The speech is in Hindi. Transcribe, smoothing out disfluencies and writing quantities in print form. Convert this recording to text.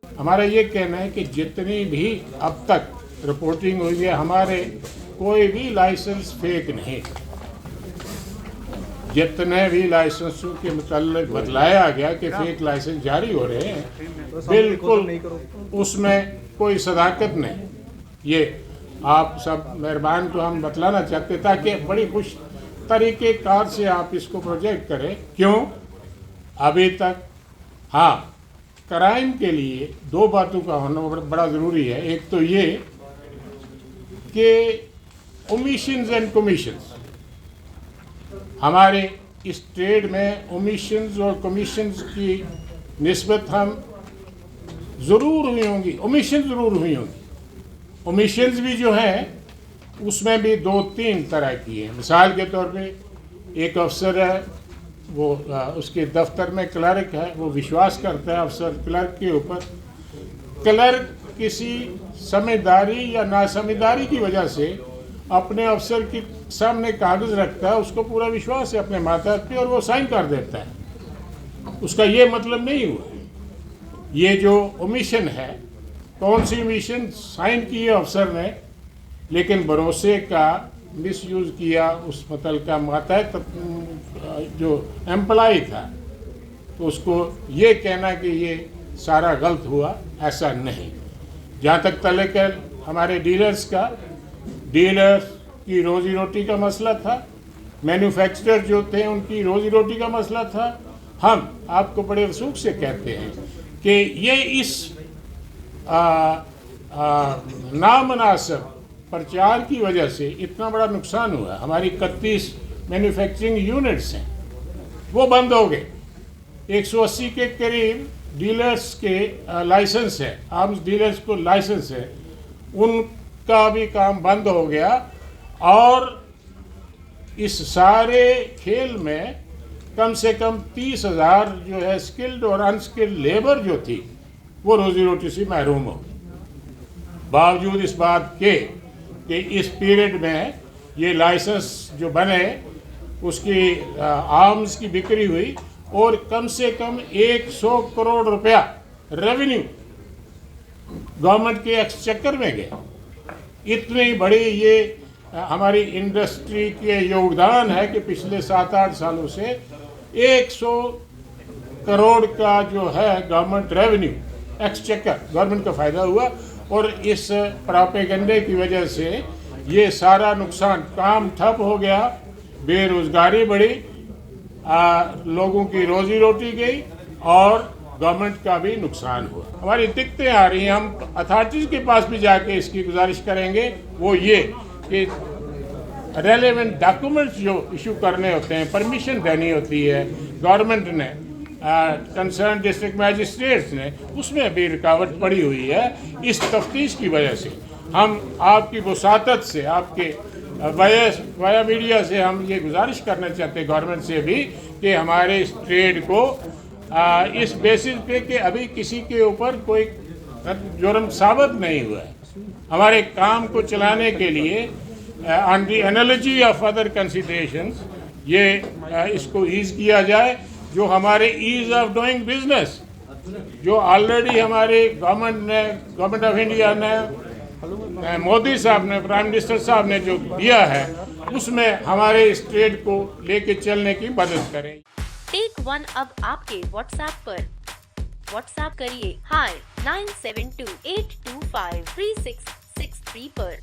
हमारा ये कहना है कि जितनी भी अब तक रिपोर्टिंग हुई है, हमारे कोई भी लाइसेंस फेक नहीं। जितने भी लाइसेंसों के मुताल्लिक बतलाया गया कि फेक लाइसेंस जारी हो रहे हैं, बिल्कुल उसमें कोई सदाकत नहीं। ये आप सब मेहरबान को हम बतलाना चाहते ताकि बड़ी खुश तरीके कार से आप इसको प्रोजेक्ट करें। क्यों अभी तक, हाँ, क्राइम के लिए दो बातों का होना बड़ा ज़रूरी है। एक तो ये कि ओमिशंस एंड कमीशंस, हमारे इस ट्रेड में ओमिशंस और कमीशंस की निस्बत हम ज़रूर हुई होंगी, ओमिशन ज़रूर हुई होंगी। ओमिशंस भी जो हैं उसमें भी दो तीन तरह की हैं। मिसाल के तौर पे एक अफसर है, वो उसके दफ्तर में क्लर्क है, वो विश्वास करता है अफसर क्लर्क के ऊपर। क्लर्क किसी समझदारी या नासमझदारी की वजह से अपने अफसर के सामने कागज़ रखता है, उसको पूरा विश्वास है अपने मातहत पे और वो साइन कर देता है। उसका ये मतलब नहीं हुआ। ये जो ओमिशन है, कौन सी ओमिशन? साइन की है अफसर ने, लेकिन भरोसे का मिसयूज़ किया उस मतलब का मातहत जो एम्प्लॉय था, तो उसको ये कहना कि ये सारा गलत हुआ, ऐसा नहीं। जहाँ तक तलक है हमारे डीलर्स का, डीलर्स की रोज़ी रोटी का मसला था, मैन्युफैक्चरर जो थे उनकी रोज़ी रोटी का मसला था। हम आपको बड़े रसूख से कहते हैं कि ये इस नामनासिब प्रचार की वजह से इतना बड़ा नुकसान हुआ। हमारी 31 मैन्युफैक्चरिंग यूनिट्स हैं, वो बंद हो गए। 180 के करीब डीलर्स के लाइसेंस है, आर्म्स डीलर्स को लाइसेंस है, उनका भी काम बंद हो गया। और इस सारे खेल में कम से कम 30,000 जो है स्किल्ड और अनस्किल्ड लेबर जो थी, वो रोजी रोटी से महरूम हो। बावजूद इस बात के कि इस पीरियड में ये लाइसेंस जो बने, उसकी आर्म्स की बिक्री हुई और कम से कम 100 करोड़ रुपया रेवेन्यू गवर्नमेंट के एक्सचेकर में गया। इतनी बड़ी ये हमारी इंडस्ट्री के योगदान है कि पिछले 7-8 सालों से 100 करोड़ का जो है गवर्नमेंट रेवेन्यू एक्सचेकर गवर्नमेंट का फ़ायदा हुआ। और इस प्रोपेगेंडे की वजह से ये सारा नुकसान, काम ठप हो गया, बेरोज़गारी बढ़ी, लोगों की रोज़ी रोटी गई और गवर्नमेंट का भी नुकसान हुआ। हमारी दिक्कतें आ रही हैं, हम अथॉरिटीज़ के पास भी जाके इसकी गुजारिश करेंगे। वो ये कि रेलेवेंट डॉक्यूमेंट्स जो इशू करने होते हैं, परमिशन देनी होती है गवर्नमेंट ने, कंसर्न डिस्ट्रिक्ट मैजिस्ट्रेट्स ने, उसमें भी रुकावट पड़ी हुई है। इस तफ्तीश की वजह से हम आपकी वसातत से, आपके वाया मीडिया से हम ये गुजारिश करना चाहते हैं गवर्नमेंट से भी कि हमारे इस ट्रेड को इस बेसिस पे कि अभी किसी के ऊपर कोई जुर्म साबित नहीं हुआ है, हमारे काम को चलाने के लिए on the analogy of other considerations ये इसको ईज़ किया जाए। जो हमारे ईज़ ऑफ डूइंग बिजनेस जो ऑलरेडी हमारे गवर्नमेंट ऑफ इंडिया ने, मोदी साहब ने, प्राइम मिनिस्टर साहब ने जो दिया है, उसमें हमारे इस ट्रेड को लेके चलने की मदद करें। टेक वन अब आपके व्हाट्सएप पर। व्हाट्सएप करिए hi 9728253663 पर।